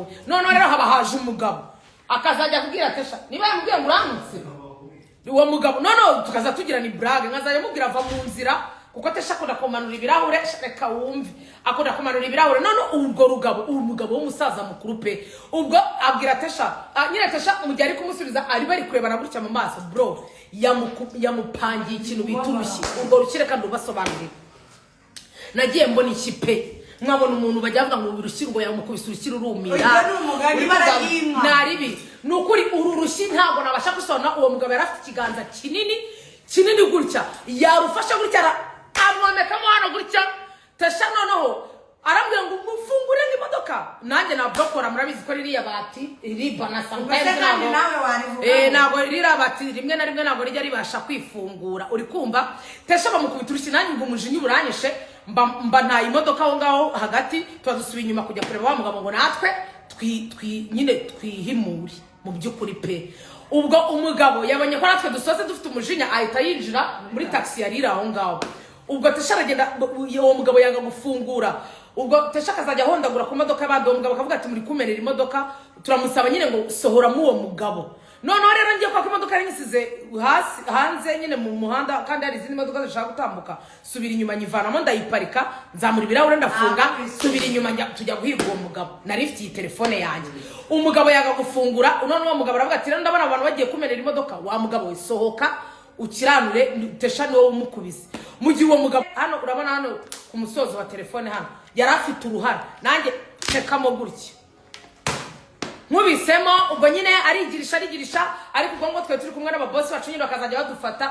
we none rero haba haje umugabo akazajya kubwira Tesha niba yamubwiye ngo uramutse uwo mugabo none tukaza tugira ni brag nkazajya mubwira ava mu nzira kuko Tesha akunda kumanura ibirahure reka wumve akunda kumanura ibirahure none ubwo rugabo umugabo w'umusaza mukuru pe ubwo abwira Tesha nyine Tesha umujyi ari kumusubiza ari bari kurebana gutya mu maso bro yamupangiye ikintu biturushye ubwo rukire kandi ubasobanurira nagiye mbona ikipe nkabona umuntu bajya bavuga ngo urushyi ngo yamukubise urukiro urumira naribi nukuri uru rushyi ntabwo nabasha gusona uwo mugabo yarafite ikiganza kinini gutya yarufasha gutya amwomekamo hano gutya Tesha noneho arambwira ngo mufungure n'imodoka nanjye nabokora murabizi ko ririya bati riba na sometimes ntabwo ririya bati rimwe na rimwe ntabwo rijya ribasha kwifungura uri kumva Tesha bamukubita urushyi nanjye ngo umujinya uranyishe mba nta imodoka aho ngaho hagati tubadusubiye inyuma kujya kureba wa mugabo ngo natwe nyine twihimure mu by'ukuri pe ubwo umugabo yabonye ko natwe dusoze dufite umujinya ahita yinjira muri taxi yarira aho ngaho ubwo Tesha aragenda uwo mugabo yanga gufungura ubwo Tesha akazajya ahondagura ku modoka y'abandi uwo mugabo akavuga ati muri kumenera imodoka turamusaba nyine ngo sohoramo uwo mugabo noneho rero ngiye kwa imodoka yanyisize hanze nyine mu muhanda kandi hari izindi modoka zishaka gutambuka subira inyuma nyivanamo ndayiparika nzamura ibirahure ndafunga subira inyuma tujya guhiga uwo mugabo nari mfite iyi telefone yanjye umugabo yaga gufungura none uwo mugabo aravuga ati rero ndabona abantu bagiye kumenera imodoka wa mugabo we sohoka ukiranure Tesha niwe umukubise mu gihe uwo mugabo hano urabona hano ku musozo wa telefone hano yari afite uruhara nanjye tekamo gutya nkubisemo ubwo nyine arigirisha ariko ubwo ngo twe turi kumwe n'ababosi bacu nyine bakazajya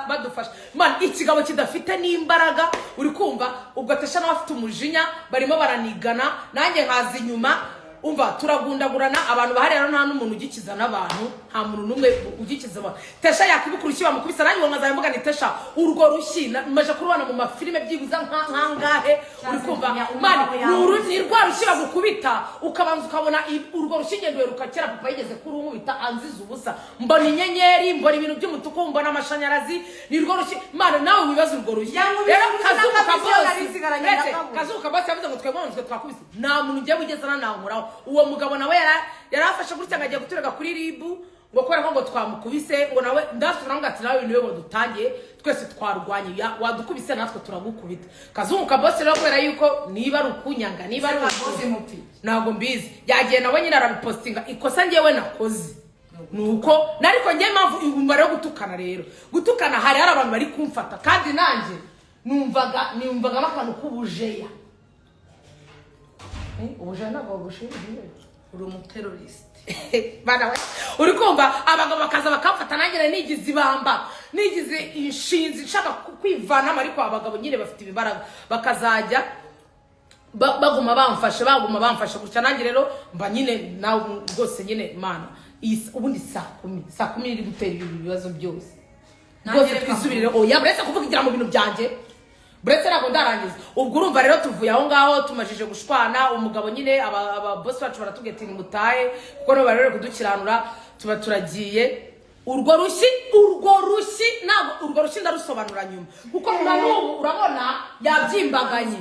badufasha man ikigabo kidafite n'imbaraga uri kumva ubwo Tesha nawe afite umujinya barimo baranigana nanjye nkaza inyuma umva turagundagurana abantu bahari rero nta n'umuntu ugikiza n'abantu nta muntu numwe ugikiza abantu Tesha yakibukura iki bamukubisa nanjye nkaza mvuga ni Tesha urwo rushyi maje kurubana mu mafilime byibuza nkangahe uri kumva man ni rwa rushyi bagukubita ukabanza ukabona urwo rushyi ngendwe rukakera papa yigeze kuri umubita anziza ubusa mbona inyenyeri mbona ibintu by'umutuku mbona amashanyarazi ni rwo rushyi man nawe wibaza urwo rushyi rero kazuka bose yavuze ngo twebonzwe twakubise nta muntu ugiye bugezana nankuraho uwo mugabo nawe yarafashe gutya ngagiye guturega kuri ribu ngo kwera ngo twamukubise ngo nawe ndasubira ngo ati nawe niwe wadutangiye twese twarwanye wadukubise natwe turagukubita kazunguka boss rero kwera yuko niba ari ukunyanga niba ari boss mupi nago mbizi yagiye nawe nyine arabipostinga ikosa ngewe nakoze nuko nariko ngiye mpamvu ibumbare yo gutukana hari abantu bari kumfata kandi nanje numvaga bakantu kubujeya ubujeya ntabwo bushimye uri umuterorist bana we uri kumva abagabo bakaza bakamfata nanjye nigize ibamba nigize inshinzi nshaka kwivana ariko abagabo nyine bafite ibibaraga bakazajya baguma bamfasha gutya nanjye rero mba nyine nawe rwose nyine mana ubundi saa 10 iri gutera ibibazo byose rwose twisubirire oya buretse kuvugira mu bintu byanjye buretse ntabwo ndarangiza ubwo urumva rero tuvuye aho ngaho tumajije gushwana umugabo nyine aba boss bacu baratugeta ni mutahe kuko no barere kudukiranura tuba turagiye urwo rushyi ntabwo urwo rushyi ndarusobanura nyuma kuko n'ubu urabona yabyimbaganye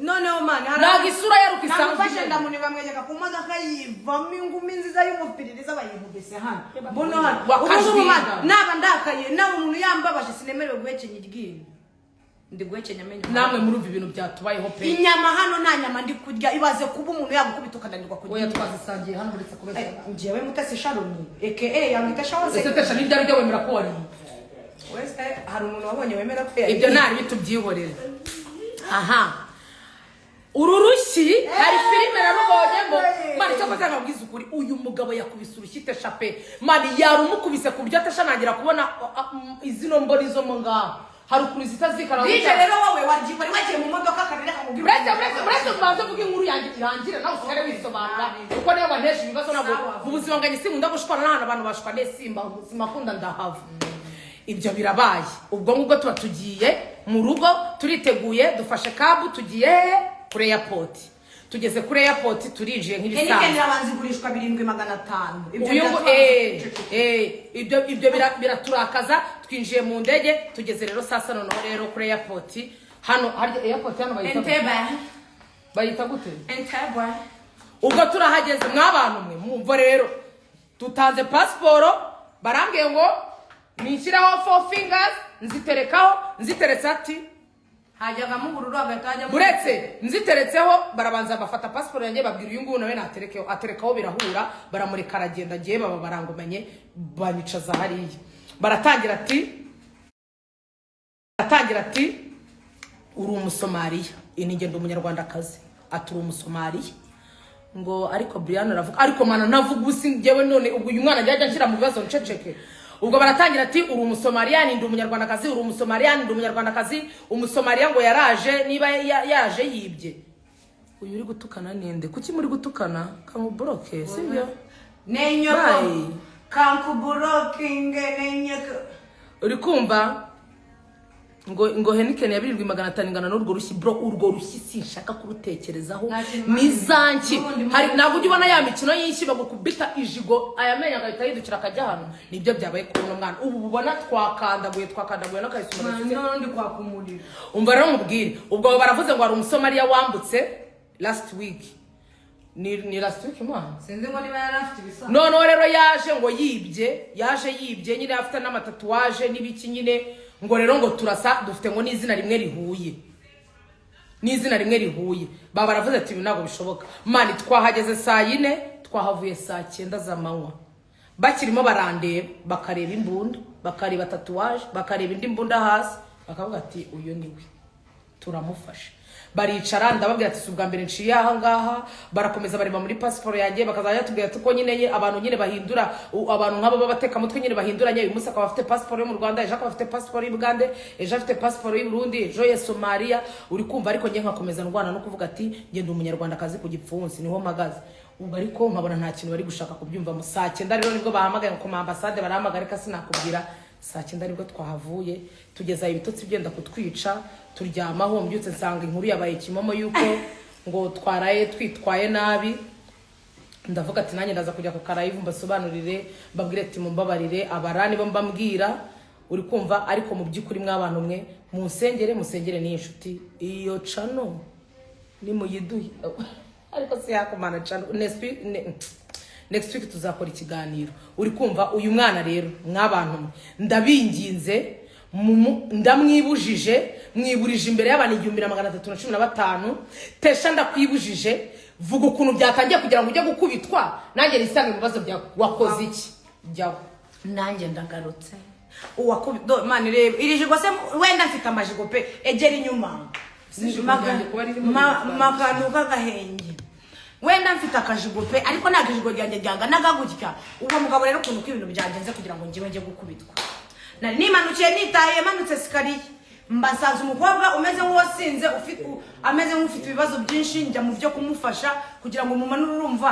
noneho man ntabwo isura yarukisa nafashe ndamuntu bamwegeka ku modoka yivamo ingumi nziza y'umupiririza bayihubise hano bono hano naba ndakaye naba umuntu yambabaje sinemerewe guhekenya iryinyo ndigwekenya amenyo namwe muri ibintu byatubayeho pe inyama hano nta nyama ndi kurya ibaze kuba umuntu yagukubita ukananirwa kurya oya twazisangiye hano buretse kubeza ngiye Mutesi Sharon yamwita Sharon ese Tesha ni byari byo wemera ko wari wese hari umuntu wabonye wemera ko ibyo ntari bitubyihorera aha ururushyi hari filime narubonyemo mani cyo kwazanga bwiza ukuri uyu mugabo yakubise urushyi Tesha pe mani yarumukubise ku buryo Tesha nagira kubona izino mbori zo mu ngaho hari ukuri zitazikara dije rero wowe wagiye mu modoka kabiri akamubwira buretse kubanza kuvuga inkuru yanjye irangire nawe usere wisobanura kuko niyo banesha ibibazo nabo mu buzima bwanjye sinkunda gushwana n'ahantu abantu bashwane simba ubuzima kunda ndahava ibyo birabaye ubwo ngubwo tuba tugiye mu rugo turiteguye dufashe kabu tugiye kuri airport tugeze kuri airport turinjiye nk'ibisanzwe Kenya abanzi gurishwa 7500 ibyo biraturakaza twinjiye mu ndege tugeze rero sasa noneho rero kuri airport hano hari airport hano Entebbe bayita gute Entebbe ubwo turahageze mwabantu mwe mumva rero tutanze pasiporo barambwiye ngo nishyiraho 4 fingers nziteretse ati hajyaga mu bururu agatajya buretse nziteretseho barabanza bafata passport yanjye babwira uyu nguyu nawe aterekaho birahura baramureka aragenda agiye baba barangomanye banyicaza hariya baratangira ati uri umusomaliya inigenda umunyarwandakazi aturi umusomaliya ngo ariko Brian aravuga ariko mana navuga ubusi ngewe none ubwo uyu mwana ajya nshyira mu bibazo nceceke ubwo baratangira ati uri umusomaliya ndi umunyarwandakazi uri umusomaliya ndi umunyarwandakazi umusomaliya ngo yaraje niba yaje yibye uyu uri gutukana ninde kuki muri gutukana kamuburoke sibyo nenyoko kankuburokinge nenyoko uri kumva ngo Heineken ya 750 ingana n'urwo rushyi bro urwo rushyi sinshaka kurutekerezaho nizanki hari ntabwo ubona ya mikino y'inshi bagukubita ijigo ayamenya agahita yidukira akajya hano nibyo byabaye kuri uno mwana ubu bubona twakandaguye no kayisuma n'undi kwakumurira umva rero mubwire ubwo baravuze ngo ari umusomaliya wambutse last week ni last week mwana sinzi ngo niba yarafite ibisa no rero yaje ngo yibye nyine afite n'amatatuwaje n'ibiki nyine ngo rero ngo turasa dufite ngo n'izina rimwe rihuye baba baravuze ati ntabwo bishoboka mani twahageze saa 4 twahavuye saa 9 z'amanywa bakirimo barandeba bakareba imbunda bakareba tatuwaje bakareba indi mbunda hasi bakavuga ati uyu niwe turamufashe baricara ndababwira ati subwa mbere nciye aha ngaha barakomeza bareba muri passport yanjye bakazajya tubwira tuko nyine abantu nyine bahindura abantu nk'abo babateka mutwe nyine bahinduranye uyu musa akaba afite passport yo mu Rwanda ejo akaba afite passport y'u Bugande ejo afite passport y'u Burundi ejo ya Somalia uri kumva ariko ngiye nkakomeza ndwana no kuvuga ati nge ndi umunyarwandakazi ku gipfunsi niho mpagaze ubwo ariko nkabona nta kintu bari gushaka kubyumva mu saa 9 rero nibwo bahamagaye ku ambasade barahamagara ka sinakubwira saa 9 nibwo twahavuye tugeza ibitotsi byenda kutwica turyamaho mbyutse nsanga inkuru yabaye kimomo yuko ngo twaraye twitwaye nabi ndavuga ati nanjye ndaza kujya ku karayivu mbasobanurire babwire ati mumbabarire abarani bo mbambwira uri kumva ariko mu by'ukuri mwabantu mwe musengere ni inshuti iyo cano ni muyiduhe ariko se yakomana cano next week tuzakora ikiganiro uri kumva uyu mwana rero mwabantu ndabinginze ndamwibujije mwiburije imbere y'abantu 1315 tesha ndakwibujije vuga ukuntu byatangiye kugira ngo ujye gukubitwa nanjye nisange ibibazo bya wakoze iki jyaho nanjye ndagarutse uwakubito mani reba irijigo se wenda mfite amajigo pe egera inyuma makanuka gahenge wenda mfite akajigo pe ariko nagajigo ryanjye ryanganaga gutya uwo mugabo rero ukuntu ko ibintu byagenze kugira ngo njye gukubitwa nari nimanukiye nitaye manutse sikariye mbasanze umukobwa umeze nk'uwasinze ameze nk'ufite ibibazo byinshi njya mu byo kumufasha kugira ngo mumanure urumva